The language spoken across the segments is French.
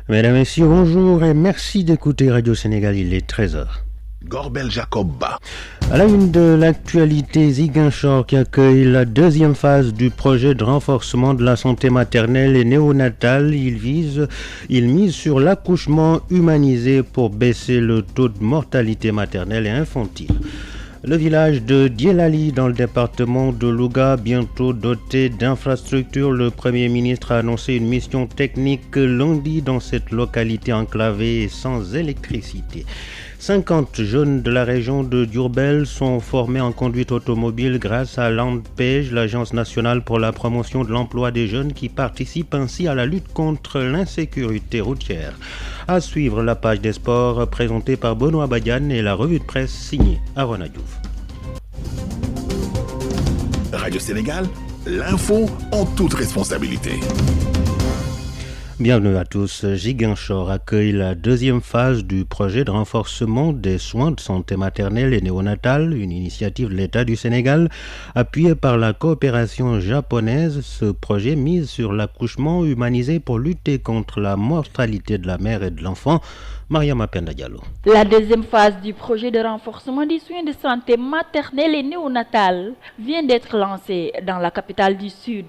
Mesdames, Messieurs, bonjour et merci d'écouter Radio Sénégal, il est 13h. Gorbel Jacob. À la une de l'actualité, Ziguinchor qui accueille la deuxième phase du projet de renforcement de la santé maternelle et néonatale. Il mise sur l'accouchement humanisé pour baisser le taux de mortalité maternelle et infantile. Le village de Dielali dans le département de Louga, bientôt doté d'infrastructures. Le Premier ministre a annoncé une mission technique lundi dans cette localité enclavée et sans électricité. 50 jeunes de la région de Diourbel sont formés en conduite automobile grâce à l'ANPEJ, l'Agence nationale pour la promotion de l'emploi des jeunes, qui participe ainsi à la lutte contre l'insécurité routière. À suivre la page des sports présentée par Benoît Badiane et la revue de presse signée Arona Diouf. Radio Sénégal, l'info en toute responsabilité. Bienvenue à tous. Ziguinchor accueille la deuxième phase du projet de renforcement des soins de santé maternelle et néonatale, une initiative de l'État du Sénégal appuyée par la coopération japonaise. Ce projet mise sur l'accouchement humanisé pour lutter contre la mortalité de la mère et de l'enfant. Mariama Penda Diallo. La deuxième phase du projet de renforcement des soins de santé maternelle et néonatale vient d'être lancée dans la capitale du Sud.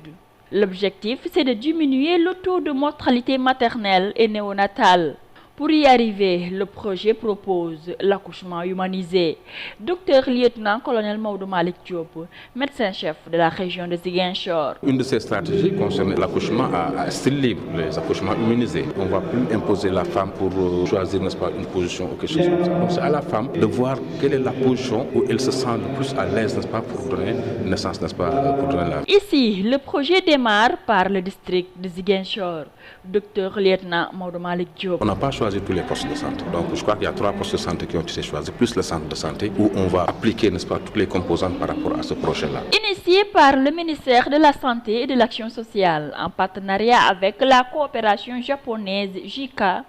L'objectif, c'est de diminuer le taux de mortalité maternelle et néonatale. Pour y arriver, le projet propose l'accouchement humanisé. Docteur lieutenant-colonel Maodo Malick Diop, médecin-chef de la région de Ziguinchor. Une de ces stratégies concerne l'accouchement à style libre, les accouchements humanisés. On ne va plus imposer la femme pour choisir, n'est-ce pas, une position ou quelque chose comme ça. Donc c'est à la femme de voir quelle est la position où elle se sent le plus à l'aise, n'est-ce pas, pour donner naissance, n'est-ce pas, pour donner la vie. Ici, le projet démarre par le district de Ziguinchor. Docteur lieutenant Maodo Malick Diop. On n'a pas choisi tous les postes de santé. Donc je crois qu'il y a 3 postes de santé qui ont été choisis, plus le centre de santé, où on va appliquer, n'est-ce pas, toutes les composantes par rapport à ce projet-là. Initié par le ministère de la Santé et de l'Action sociale, en partenariat avec la coopération japonaise JICA,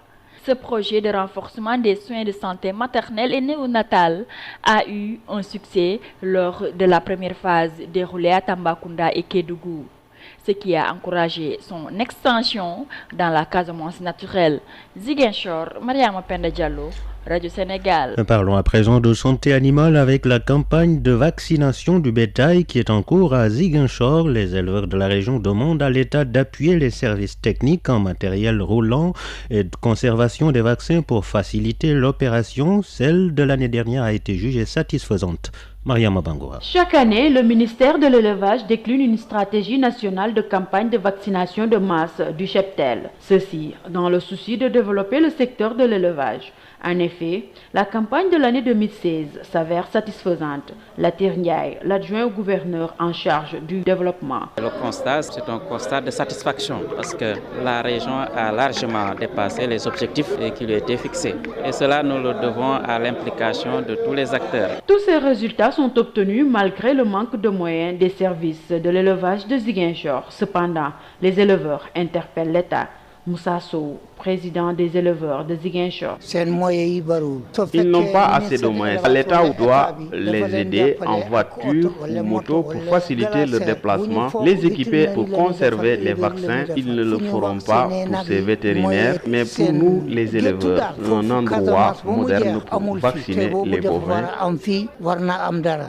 ce projet de renforcement des soins de santé maternelle et néonatale a eu un succès lors de la première phase déroulée à Tambacounda et Kédougou, ce qui a encouragé son extension dans la Casamance naturelle. Ziguinchor, Mariama Penda Diallo, Radio Sénégal. Parlons à présent de santé animale avec la campagne de vaccination du bétail qui est en cours à Ziguinchor. Les éleveurs de la région demandent à l'État d'appuyer les services techniques en matériel roulant et de conservation des vaccins pour faciliter l'opération. Celle de l'année dernière a été jugée satisfaisante. Mariama Bangoura. Chaque année, le ministère de l'élevage décline une stratégie nationale de campagne de vaccination de masse du cheptel. Ceci dans le souci de développer le secteur de l'élevage. En effet, la campagne de l'année 2016 s'avère satisfaisante. Latir Ndiaye, l'adjoint au gouverneur en charge du développement. Le constat, c'est un constat de satisfaction parce que la région a largement dépassé les objectifs qui lui étaient fixés. Et cela, nous le devons à l'implication de tous les acteurs. Tous ces résultats sont obtenus malgré le manque de moyens des services de l'élevage de Ziguinchor. Cependant, les éleveurs interpellent l'État. Moussa Sow, président des éleveurs de Ziguinchor. Ils n'ont pas assez de moyens. L'État doit les aider en voiture ou moto pour faciliter le déplacement, les équiper pour conserver les vaccins. Ils ne le feront pas pour ces vétérinaires, mais pour nous, les éleveurs, un endroit moderne pour vacciner les bovins.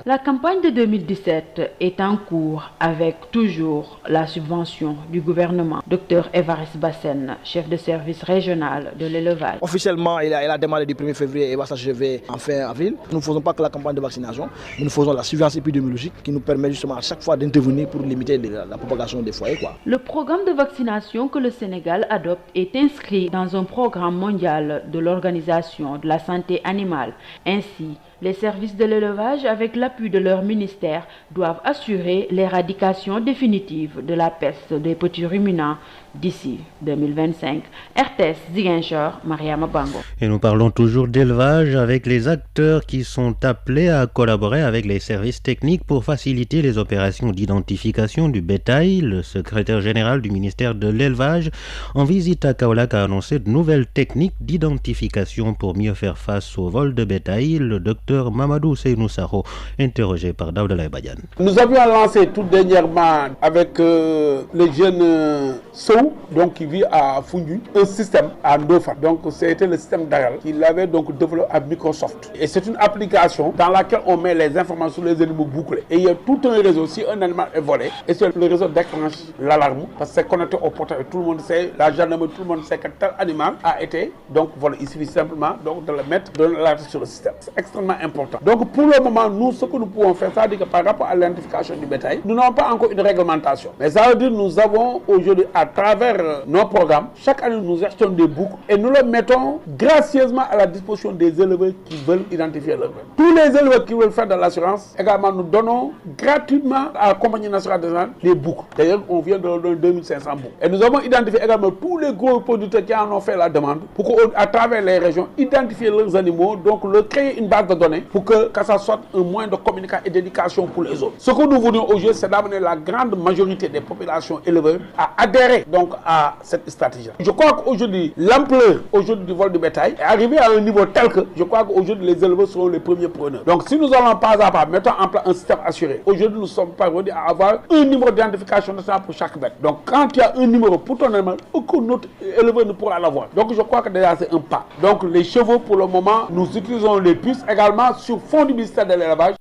La campagne de 2017 est en cours avec toujours la subvention du gouvernement. Dr Évariste Bassène, chef de service régional de l'élevage. Officiellement, il a démarré du 1er février et va s'achever en fin avril. Nous ne faisons pas que la campagne de vaccination, mais nous faisons la surveillance épidémiologique qui nous permet justement à chaque fois d'intervenir pour limiter la propagation des foyers. Le programme de vaccination que le Sénégal adopte est inscrit dans un programme mondial de l'Organisation de la santé animale. Ainsi, les services de l'élevage, avec l'appui de leur ministère, doivent assurer l'éradication définitive de la peste des petits ruminants d'ici 2025. RTS Ziguinchor, Mariama Bango. Et nous parlons toujours d'élevage avec les acteurs qui sont appelés à collaborer avec les services techniques pour faciliter les opérations d'identification du bétail. Le secrétaire général du ministère de l'élevage, en visite à Kaolack, a annoncé de nouvelles techniques d'identification pour mieux faire face au vol de bétail. Le docteur Mamadou Seynou Saro, interrogé par Daouda Badiane. Nous avions lancé tout dernièrement avec le jeune Sow Diaw, donc qui vit à Foundiougne, un système à Ndofane. Donc c'était le système Dagal qu'il avait donc développé à Microsoft. Et c'est une application dans laquelle on met les informations sur les animaux bouclés. Et il y a tout un réseau, si un animal est volé, et c'est le réseau déclenche l'alarme, parce que c'est connecté au portail. Tout le monde sait, la gendarmerie, tout le monde sait que tel animal a été donc volé. Il suffit simplement donc de le mettre, de l'alerte sur le système. C'est extrêmement important. Donc pour le moment, nous, ce que nous pouvons faire, c'est-à-dire que par rapport à l'identification du bétail, nous n'avons pas encore une réglementation. Mais ça veut dire que nous avons aujourd'hui, à travers nos programmes, chaque année nous achetons des boucs et nous le mettons gracieusement à la disposition des éleveurs qui veulent identifier leur bête. Tous les éleveurs qui veulent faire de l'assurance, également nous donnons gratuitement à la compagnie nationale des animaux les boucs. D'ailleurs, on vient de leur donner 2500 boucs. Et nous avons identifié également tous les gros producteurs qui en ont fait la demande pour qu'à travers les régions, identifier leurs animaux, donc leur créer une base de données pour que ça soit un moyen de communication et d'éducation pour les autres. Ce que nous voulons aujourd'hui, c'est d'amener la grande majorité des populations éleveurs à adhérer donc à cette stratégie. Je crois qu'aujourd'hui, l'ampleur aujourd'hui du vol du bétail est arrivée à un niveau tel que je crois qu'aujourd'hui les éleveurs seront les premiers preneurs. Donc si nous allons pas à pas, mettons en place un système assuré, aujourd'hui nous sommes parvenus à avoir un numéro d'identification nationale pour chaque bête. Donc quand il y a un numéro pour ton animal, aucun autre éleveur ne pourra l'avoir. Donc je crois que déjà c'est un pas. Donc les chevaux pour le moment, nous utilisons les puces également sur fond du ministère de l'élevage.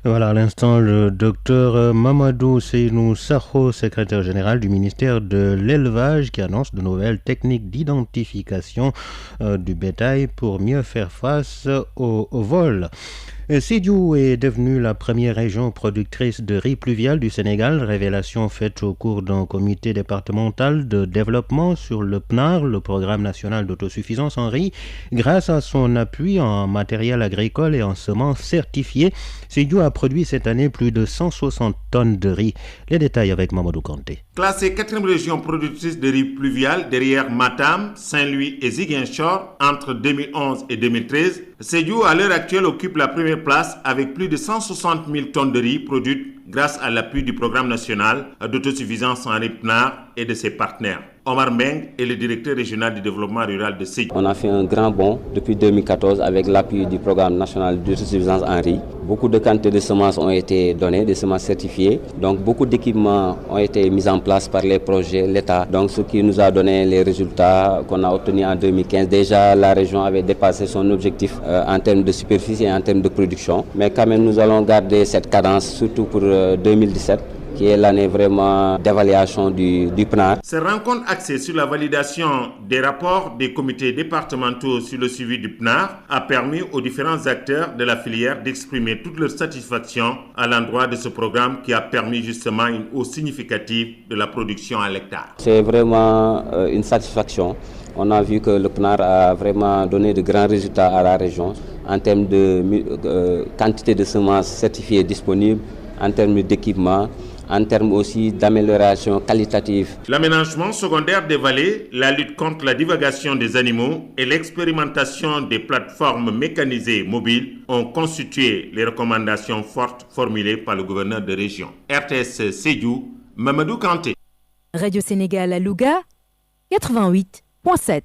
Voilà, à l'instant, le docteur Mamadou Seynou Sakho, secrétaire général du ministère de l'Élevage, qui annonce de nouvelles techniques d'identification du bétail pour mieux faire face au vol. Sédhiou est devenue la première région productrice de riz pluvial du Sénégal, révélation faite au cours d'un comité départemental de développement sur le PNAR, le programme national d'autosuffisance en riz. Grâce à son appui en matériel agricole et en semences certifiées, Sédhiou a produit cette année plus de 160 tonnes de riz. Les détails avec Mamadou Kanté. Classée 4e région productrice de riz pluvial derrière Matam, Saint-Louis et Ziguinchor entre 2011 et 2013, Sédhiou à l'heure actuelle occupe la première place avec plus de 160 000 tonnes de riz produites grâce à l'appui du programme national d'autosuffisance en riz PNAR et de ses partenaires. Omar Meng est le directeur régional du développement rural de Sédhiou. On a fait un grand bond depuis 2014 avec l'appui du programme national d'autosuffisance en riz. Beaucoup de quantités de semences ont été données, des semences certifiées. Donc beaucoup d'équipements ont été mis en place par les projets, l'État. Donc ce qui nous a donné les résultats qu'on a obtenus en 2015. Déjà la région avait dépassé son objectif en termes de superficie et en termes de production. Mais quand même nous allons garder cette cadence surtout pour 2017. Qui est l'année vraiment d'évaluation du PNAR. Cette rencontre axée sur la validation des rapports des comités départementaux sur le suivi du PNAR a permis aux différents acteurs de la filière d'exprimer toute leur satisfaction à l'endroit de ce programme qui a permis justement une hausse significative de la production à l'hectare. C'est vraiment une satisfaction. On a vu que le PNAR a vraiment donné de grands résultats à la région en termes de quantité de semences certifiées disponibles, en termes d'équipement, en termes aussi d'amélioration qualitative. L'aménagement secondaire des vallées, la lutte contre la divagation des animaux et l'expérimentation des plateformes mécanisées mobiles ont constitué les recommandations fortes formulées par le gouverneur de région. RTS Sédhiou, Mamadou Kanté. Radio Sénégal à Louga, 88.7.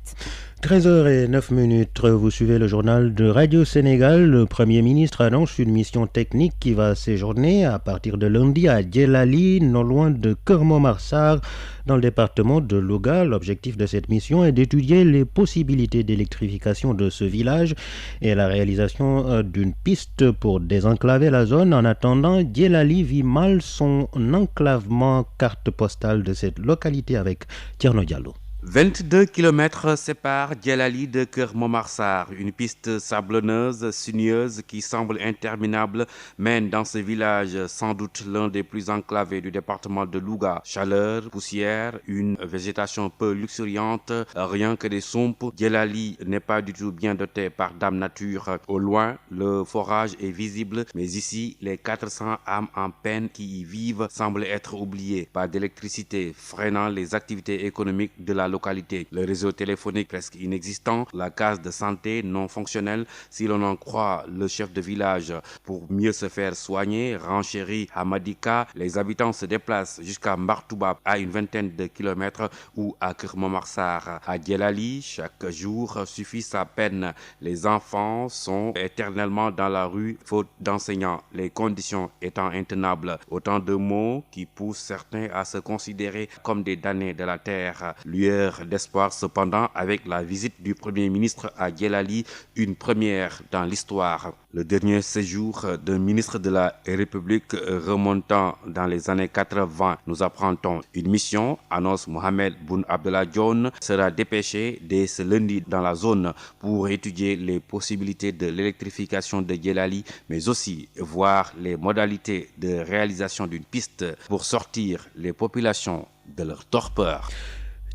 13h09, vous suivez le journal de Radio Sénégal. Le Premier ministre annonce une mission technique qui va séjourner à partir de lundi à Djelali, non loin de Keur Momar Sarr, dans le département de Louga. L'objectif de cette mission est d'étudier les possibilités d'électrification de ce village et la réalisation d'une piste pour désenclaver la zone. En attendant, Djelali vit mal son enclavement. Carte postale de cette localité avec Thierno Diallo. 22 km séparent Djelali de Keur Momar Sarr. Une piste sablonneuse, sinueuse qui semble interminable mène dans ce village, sans doute l'un des plus enclavés du département de Louga. Chaleur, poussière, une végétation peu luxuriante, rien que des sompes. Djelali n'est pas du tout bien doté par Dame Nature. Au loin, le forage est visible, mais ici, les 400 âmes en peine qui y vivent semblent être oubliées. Pas d'électricité, freinant les activités économiques de la localité. localité. Le réseau téléphonique presque inexistant, la case de santé non fonctionnelle, si l'on en croit le chef de village. Pour mieux se faire soigner, renchéri à Madika, les habitants se déplacent jusqu'à Mbartouba à une vingtaine de kilomètres ou à Kermomarsar. À Djelali, chaque jour suffit sa peine. Les enfants sont éternellement dans la rue faute d'enseignants, les conditions étant intenables. Autant de mots qui poussent certains à se considérer comme des damnés de la terre. Lueur d'espoir cependant avec la visite du Premier ministre à Djelali, une première dans l'histoire. Le dernier séjour d'un ministre de la République remontant dans les années 80, nous apprend-on. Une mission, annonce Mohamed Boun Abdallah Dionne, sera dépêchée dès ce lundi dans la zone pour étudier les possibilités de l'électrification de Djelali, mais aussi voir les modalités de réalisation d'une piste pour sortir les populations de leur torpeur.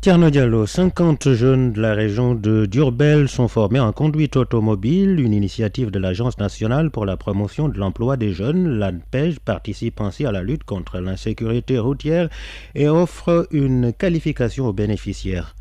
Tierno Diallo, 50 jeunes de la région de Diourbel sont formés en conduite automobile, une initiative de l'Agence nationale pour la promotion de l'emploi des jeunes. L'ANPEJ participe ainsi à la lutte contre l'insécurité routière et offre une qualification aux bénéficiaires.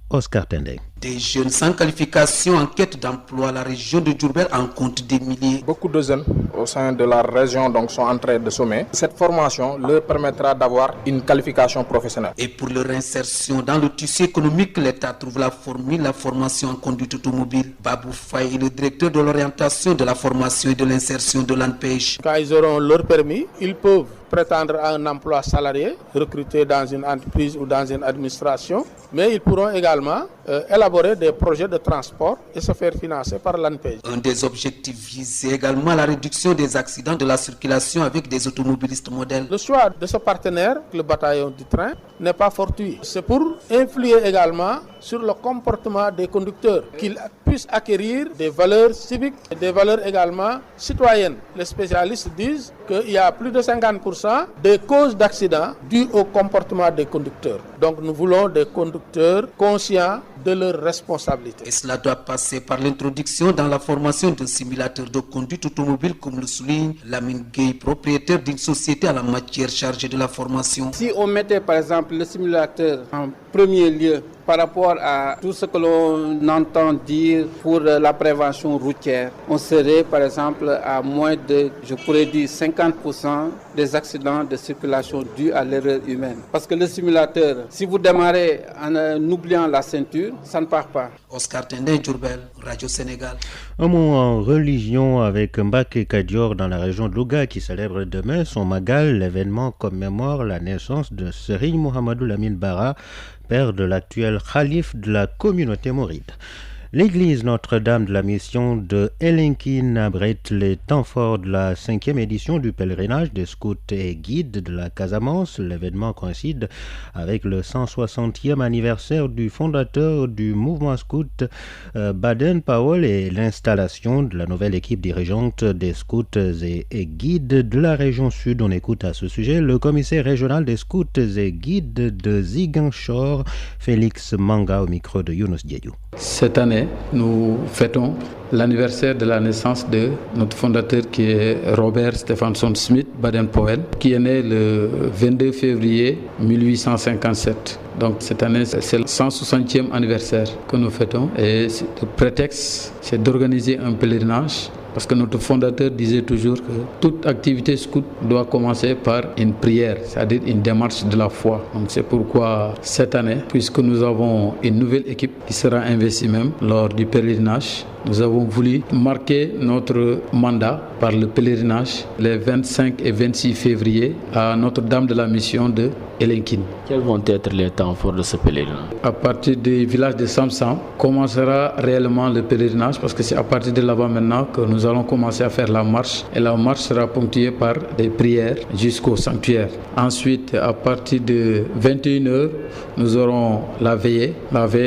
Oscar Tendeng. Des jeunes sans qualification en quête d'emploi, la région de Diourbel en compte des milliers. Beaucoup de jeunes au sein de la région sont en train de sommer. Cette formation leur permettra d'avoir une qualification professionnelle. Et pour leur insertion dans le tissu économique, l'État trouve la formule, la formation en conduite automobile. Babou Faye est le directeur de l'orientation de la formation et de l'insertion de l'ANPEJ. Quand ils auront leur permis, ils peuvent prétendre à un emploi salarié, recruté dans une entreprise ou dans une administration, mais ils pourront également élaborer des projets de transport et se faire financer par l'ANPEJ. Un des objectifs vise également la réduction des accidents de la circulation avec des automobilistes modèles. Le choix de ce partenaire, le bataillon du train, n'est pas fortuit. C'est pour influer également sur le comportement des conducteurs, qu'ils puissent acquérir des valeurs civiques et des valeurs également citoyennes. Les spécialistes disent qu'il y a plus de 50% des causes d'accidents dues au comportement des conducteurs. Donc nous voulons des conducteurs conscients de leurs responsabilités. Et cela doit passer par l'introduction dans la formation d'un simulateur de conduite automobile, comme le souligne Lamine Gueye, propriétaire d'une société à la matière chargée de la formation. Si on mettait par exemple le simulateur en premier lieu par rapport à tout ce que l'on entend dire pour la prévention routière, on serait par exemple à moins de, je pourrais dire, 50% des accidents de circulation dus à l'erreur humaine. Parce que le simulateur, si vous démarrez en oubliant la ceinture, ça ne part pas. Oscar Tendeng, Diourbel, Radio Sénégal. Un mot en religion avec Mbacké Kadior dans la région de Louga qui célèbre demain son Magal. L'événement commémore la naissance de Serigne Mouhamadou Lamine Bara, père de l'actuel khalife de la communauté mouride. L'église Notre-Dame de la Mission de Elinkine abrite les temps forts de la 5e édition du pèlerinage des scouts et guides de la Casamance. L'événement coïncide avec le 160e anniversaire du fondateur du mouvement scout Baden Powell et l'installation de la nouvelle équipe dirigeante des scouts et guides de la région sud. On écoute à ce sujet le commissaire régional des scouts et guides de Ziguinchor, Félix Manga, au micro de Younous Diédiou. Cette année, nous fêtons l'anniversaire de la naissance de notre fondateur qui est Robert Stephenson Smith Baden-Powell, qui est né le 22 février 1857. Donc cette année, c'est le 160e anniversaire que nous fêtons et le prétexte, c'est d'organiser un pèlerinage. Parce que notre fondateur disait toujours que toute activité scout doit commencer par une prière, c'est-à-dire une démarche de la foi. Donc c'est pourquoi cette année, puisque nous avons une nouvelle équipe qui sera investie même lors du pèlerinage, nous avons voulu marquer notre mandat par le pèlerinage les 25 et 26 février à Notre-Dame de la Mission de Elinkine. Quels vont être les temps forts de ce pèlerinage? À partir du village de Samsam, commencera réellement le pèlerinage parce que c'est à partir de là-bas maintenant que nous allons commencer à faire la marche. Et la marche sera ponctuée par des prières jusqu'au sanctuaire. Ensuite, à partir de 21h, nous aurons la veillée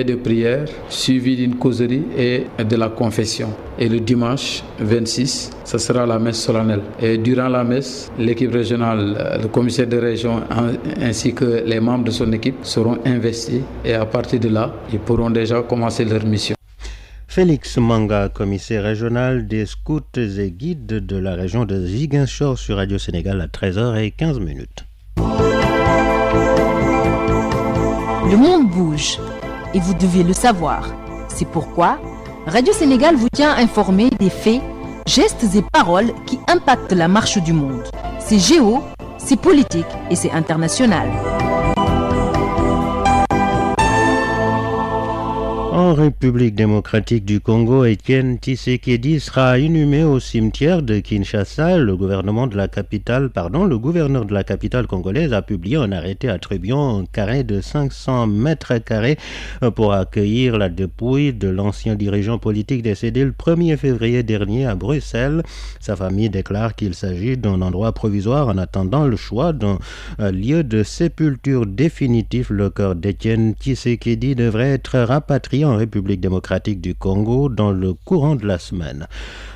de prière suivie d'une causerie et de la confession. Et le dimanche 26, ce sera la messe solennelle. Et durant la messe, l'équipe régionale, le commissaire de région ainsi que les membres de son équipe seront investis. Et à partir de là, ils pourront déjà commencer leur mission. Félix Manga, commissaire régional des scouts et guides de la région de Ziguinchor sur Radio Sénégal à 13h15. Le monde bouge. et vous devez le savoir. C'est pourquoi Radio Sénégal vous tient informé des faits, gestes et paroles qui impactent la marche du monde. C'est géo, c'est politique et c'est international. En République démocratique du Congo, Étienne Tshisekedi sera inhumé au cimetière de Kinshasa. Le gouverneur de la capitale congolaise a publié un arrêté attribuant un carré de 500 mètres carrés pour accueillir la dépouille de l'ancien dirigeant politique décédé le 1er février dernier à Bruxelles. Sa famille déclare qu'il s'agit d'un endroit provisoire en attendant le choix d'un lieu de sépulture définitif. Le corps d'Étienne Tshisekedi devrait être rapatrié en République démocratique du Congo dans le courant de la semaine.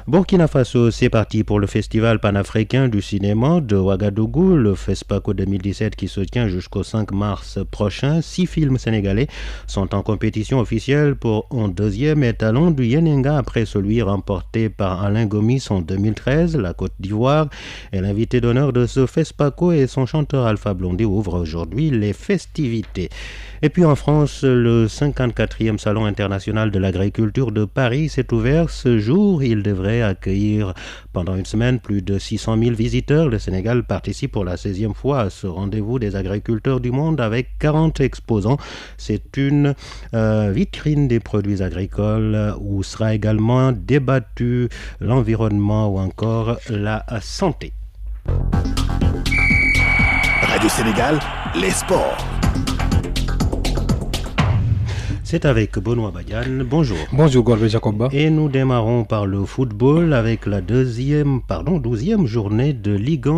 Burkina Faso, c'est parti pour le festival panafricain du cinéma de Ouagadougou, le FESPACO 2017 qui se tient jusqu'au 5 mars prochain. 6 films sénégalais sont en compétition officielle pour un deuxième étalon du Yenenga après celui remporté par Alain Gomis en 2013. La Côte d'Ivoire est l'invité d'honneur de ce FESPACO et son chanteur Alpha Blondy ouvre aujourd'hui les festivités. Et puis en France, le 54e Salon international de l'agriculture de Paris s'est ouvert ce jour. Il devrait accueillir pendant une semaine plus de 600 000 visiteurs. Le Sénégal participe pour la 16e fois à ce rendez-vous des agriculteurs du monde avec 40 exposants. C'est une vitrine des produits agricoles où sera également débattu l'environnement ou encore la santé. Radio Sénégal, les sports. C'est avec Benoît Badiane. Bonjour. Bonjour Gorbe Jacoba. Et nous démarrons par le football avec la 12e journée de Ligue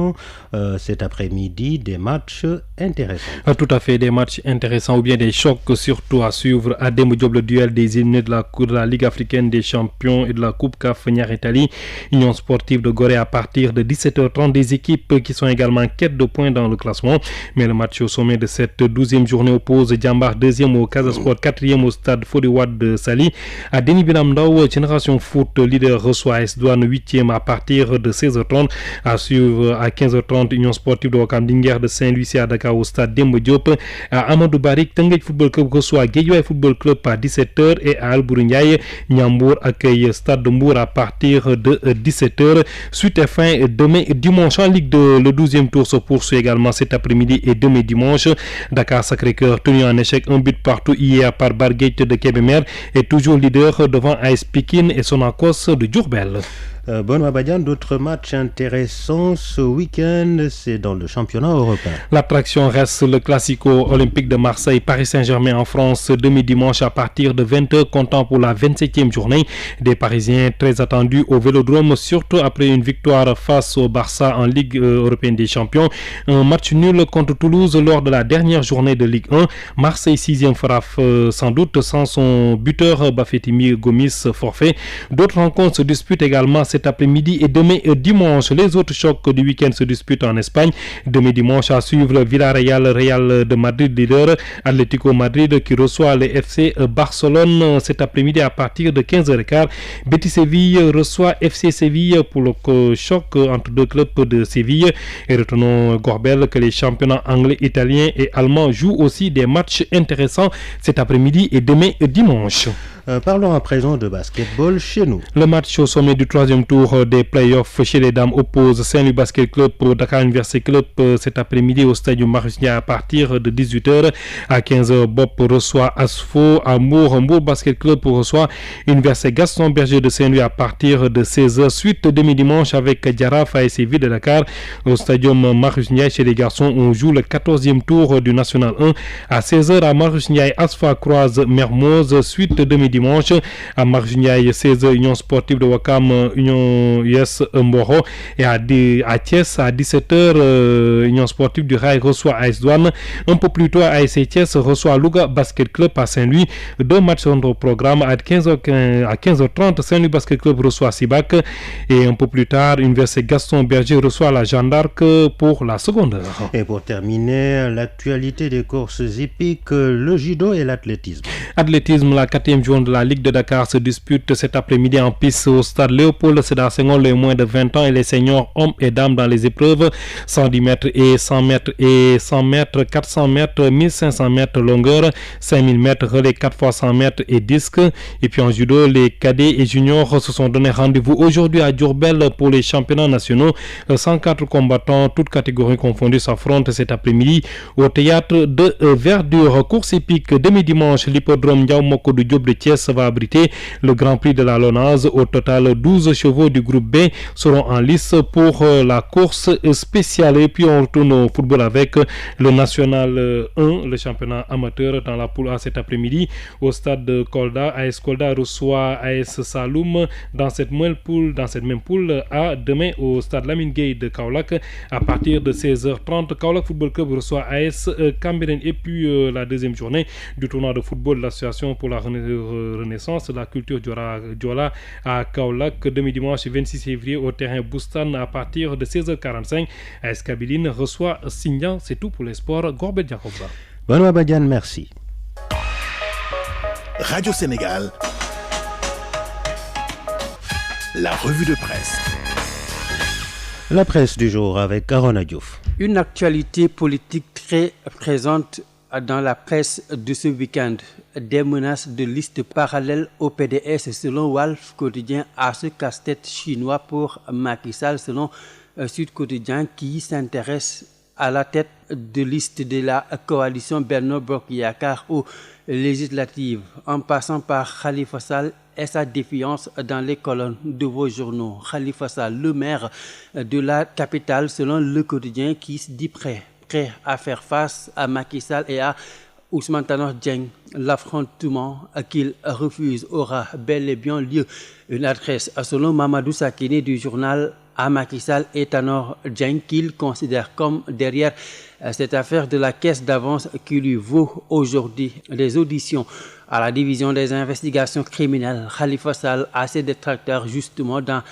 1 cet après-midi. Des matchs intéressants. Tout à fait, des matchs intéressants ou bien des chocs surtout à suivre. À Demba Diop, le duel des éliminés de la Ligue africaine des champions et de la Coupe CAF Niaretali. Union sportive de Gorée à partir de 17h30. Des équipes qui sont également en quête de points dans le classement. Mais le match au sommet de cette 12e journée oppose Djambar 2e au Casasport 4e au stade Fodewad de Sali. À Denis Bilamdao, Génération Foot leader reçoit AS Douane 8e à partir de 16h30. À suivre à 15h30 Union sportive de Ouakam Dinguer de Saint-Louis à Dakar au stade Demba Diop. À Amadou Barik, Tenguet Football Club reçoit Guédiawaye Football Club à 17h et à Albouri Ndiaye, Niambour accueille Stade de Mbour à partir de 17h. Suite et fin demain dimanche en Ligue 2. Le 12e tour se poursuit également cet après-midi et demain dimanche. Dakar Sacré-Cœur tenu en échec un but partout hier par Bargate de Kébémer est toujours leader devant AS Pikine et Sonacos de Diourbel. Benoît Badiane, d'autres matchs intéressants ce week-end, c'est dans le championnat européen. L'attraction reste le Classico olympique de Marseille, Paris Saint-Germain en France, demi-dimanche à partir de 20h, comptant pour la 27e journée. Des Parisiens très attendus au Vélodrome, surtout après une victoire face au Barça en Ligue européenne des champions. Un match nul contre Toulouse lors de la dernière journée de Ligue 1. Marseille 6e fera sans doute sans son buteur Bafétimi Gomis forfait. D'autres rencontres se disputent également cet après-midi et demain dimanche. Les autres chocs du week-end se disputent en Espagne. Demain dimanche à suivre Villarreal, Real de Madrid leader, Atlético Madrid qui reçoit le FC Barcelone cet après-midi à partir de 15h15. Betis Séville reçoit FC Séville pour le choc entre deux clubs de Séville. Et retenons Gorbel que les championnats anglais, italiens et allemands jouent aussi des matchs intéressants cet après-midi et demain dimanche. Parlons à présent de basketball chez nous. Le match au sommet du 3e tour des playoffs chez les dames oppose Saint-Louis Basket Club au Dakar Université Club cet après-midi au stade Marusnia à partir de 18h. À 15h, Bop reçoit Asfo. À Mour Basket Club reçoit Université Gaston Berger de Saint-Louis à partir de 16h. Suite demi-dimanche avec Diaraf ASC Ville de Dakar au stadium Marusnia. Chez les garçons, on joue le 14e tour du National 1 à 16h à Marusnia. Asfa croise Mermoz. Suite demi-dimanche à Marusnia 16h Union sportive de Wakam Union US Mboro et à Thiès à 17h Union sportive du Rail reçoit AS Douane. Un peu plus tôt ASC Thiès reçoit Louga Basket Club à Saint-Louis. Deux matchs sont au programme à 15h30 Saint-Louis Basket Club reçoit Sibac et un peu plus tard Université Gaston Berger reçoit la Jeanne d'Arc pour la seconde heure. Et pour terminer, l'actualité des courses hippiques, le judo et l'athlétisme. Athlétisme, la 4e journée de la Ligue de Dakar se disputent cet après-midi en piste au stade Léopold Sédar Senghor. Les moins de 20 ans et les seniors hommes et dames dans les épreuves 110 mètres et 100 mètres et 100 mètres, 400 mètres, 1500 mètres longueur, 5000 mètres relais 4 x 100 mètres et disque. Et puis en judo, les cadets et juniors se sont donné rendez-vous aujourd'hui à Diourbel pour les championnats nationaux. 104 combattants, toutes catégories confondues, s'affrontent cet après-midi au théâtre de Verdure. Course épique demi-dimanche, l'hippodrome Ndiaw Macodou Diop de Thiès va abriter le Grand Prix de la Lonase. Au total, 12 chevaux du groupe B seront en lice pour la course spéciale. Et puis on retourne au football avec le National 1, le championnat amateur dans la poule A cet après-midi au stade de Kolda. AS Kolda reçoit AS Saloum dans cette même poule A demain au stade Lamine Gueye de Kaolack à partir de 16h30. Kaolack Football Club reçoit AS Cambérène. Et puis la deuxième journée du tournoi de football de l'association pour la renaissance de la culture Diola à Kaolack demi-dimanche 26 février au terrain Boustan à partir de 16h45. AS Kabyline reçoit Signan. C'est tout pour les sports. Gorbet Jacobba. Benoît Badiane, merci. Radio Sénégal, la revue de presse. La presse du jour avec Arona Diouf. Une actualité politique très présente dans la presse de ce week-end. Des menaces de listes parallèles au PDS selon Walf Quotidien à ce casse-tête chinois pour Macky Sall selon Sud Quotidien qui s'intéresse à la tête de liste de la coalition Benno Bokk Yakaar aux législatives, en passant par Khalifa Sall et sa défiance dans les colonnes de vos journaux. Khalifa Sall, le maire de la capitale, selon Le Quotidien, qui se dit prêt à faire face à Macky Sall et à Ousmane Tanor Dieng. L'affrontement qu'il refuse aura bel et bien lieu. Une adresse selon Mamadou Sakine du journal à Macky Sall et Tanor Dieng qu'il considère comme derrière cette affaire de la caisse d'avance qui lui vaut aujourd'hui des auditions à la division des investigations criminelles. Khalifa Sall a ses détracteurs justement dans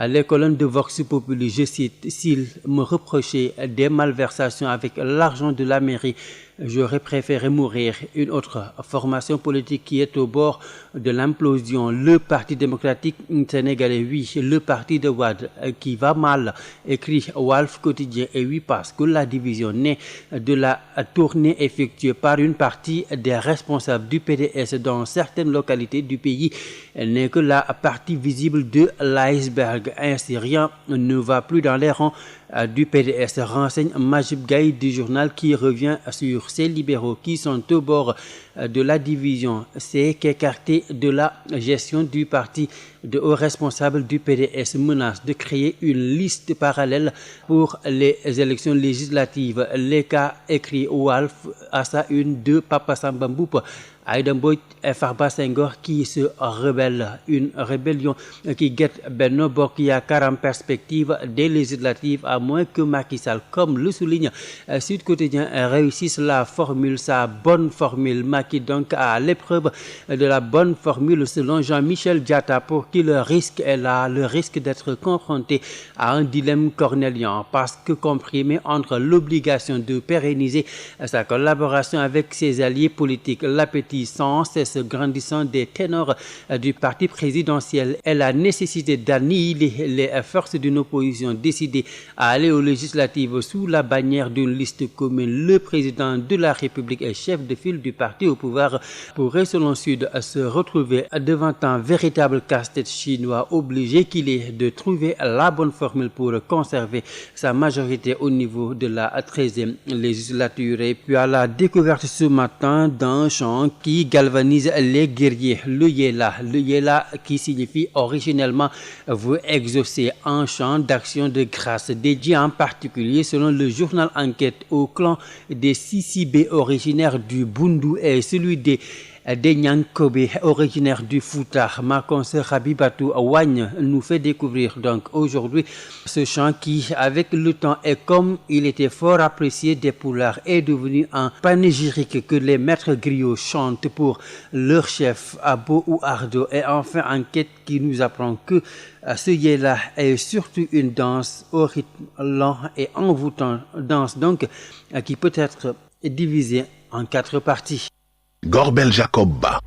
les colonnes de Vox Populi. Je cite: s'il me reprochait des malversations avec l'argent de la mairie, j'aurais préféré mourir. Une autre formation politique qui est au bord de l'implosion, le Parti démocratique sénégalais, oui, le parti de Wade qui va mal, écrit Walf Quotidien. Et oui, parce que la division naît de la tournée effectuée par une partie des responsables du PDS dans certaines localités du pays n'est que la partie visible de l'iceberg. Ainsi, rien ne va plus dans les rangs du PDS, renseigne Majib Gaye du journal qui revient sur ces libéraux qui sont au bord de la division. C'est qu'écarté de la gestion du parti, de hauts responsables du PDS menacent de créer une liste parallèle pour les élections législatives. Les cas écrit Walf à sa une de Papa Samba Mboup, Aïda Mbodj et Farba Senghor qui se rebellent. Une rébellion qui guette Benno Bokk Yakaar en perspective des législatives, à moins que Macky Sall, comme le souligne Sud Quotidien, réussisse la formule, sa bonne formule. Macky donc à l'épreuve de la bonne formule selon Jean-Michel Diatta, pour qui le risque est là, le risque d'être confronté à un dilemme cornélien, parce que comprimé entre l'obligation de pérenniser sa collaboration avec ses alliés politiques, l'appétit sans cesse grandissant des ténors du parti présidentiel et la nécessité d'annihiler les forces d'une opposition décidée à aller aux législatives sous la bannière d'une liste commune. Le président de la République et chef de file du parti au pouvoir pourrait, selon Sud, se retrouver devant un véritable casse-tête chinois, obligé qu'il est de trouver la bonne formule pour conserver sa majorité au niveau de la 13e législature. Et puis à la découverte ce matin d'un chant qui galvanise les guerriers, le Yéla qui signifie originellement vous exaucer, un chant d'action de grâce dédié en particulier, selon le journal Enquête, au clan des Sisibé originaires du Bundu et celui des Nyankobe originaire du Fouta. Ma consoeur Habibatou Wagne nous fait découvrir donc aujourd'hui ce chant qui, avec le temps et comme il était fort apprécié des Pulaars, est devenu un panégyrique que les maîtres griots chantent pour leur chef Abo ou Ardo. Et enfin Enquête qui nous apprend que ce Yéla est surtout une danse au rythme lent et envoûtant, danse donc qui peut être divisée en 4 parties. Gorbel Jacobba.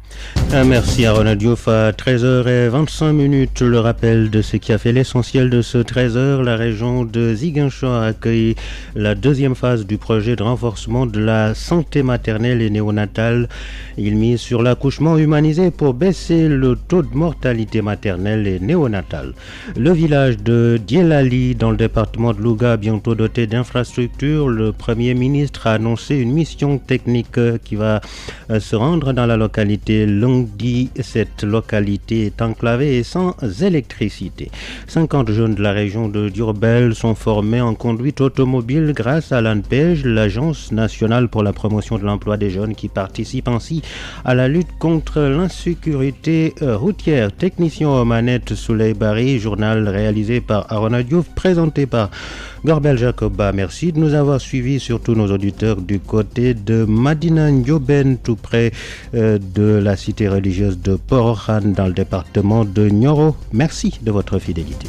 Merci Arona Diouf. À 13h25, le rappel de ce qui a fait l'essentiel de ce 13h. La région de Ziguinchor a accueilli la deuxième phase du projet de renforcement de la santé maternelle et néonatale. Il mise sur l'accouchement humanisé pour baisser le taux de mortalité maternelle et néonatale. Le village de Djelali, dans le département de Louga, bientôt doté d'infrastructures. Le Premier ministre a annoncé une mission technique qui va se rendre dans la localité lundi. Cette localité est enclavée et sans électricité. 50 jeunes de la région de Diourbel sont formés en conduite automobile grâce à l'ANPEJ, l'Agence nationale pour la promotion de l'emploi des jeunes, qui participe ainsi à la lutte contre l'insécurité routière. Technicien aux manettes Souley Barry, journal réalisé par Arona Diouf, présenté par Gorbel Jacoba. Merci de nous avoir suivis, surtout nos auditeurs du côté de Madina Ndioben, tout près de la cité religieuse de Porokhane dans le département de Nioro. Merci de votre fidélité.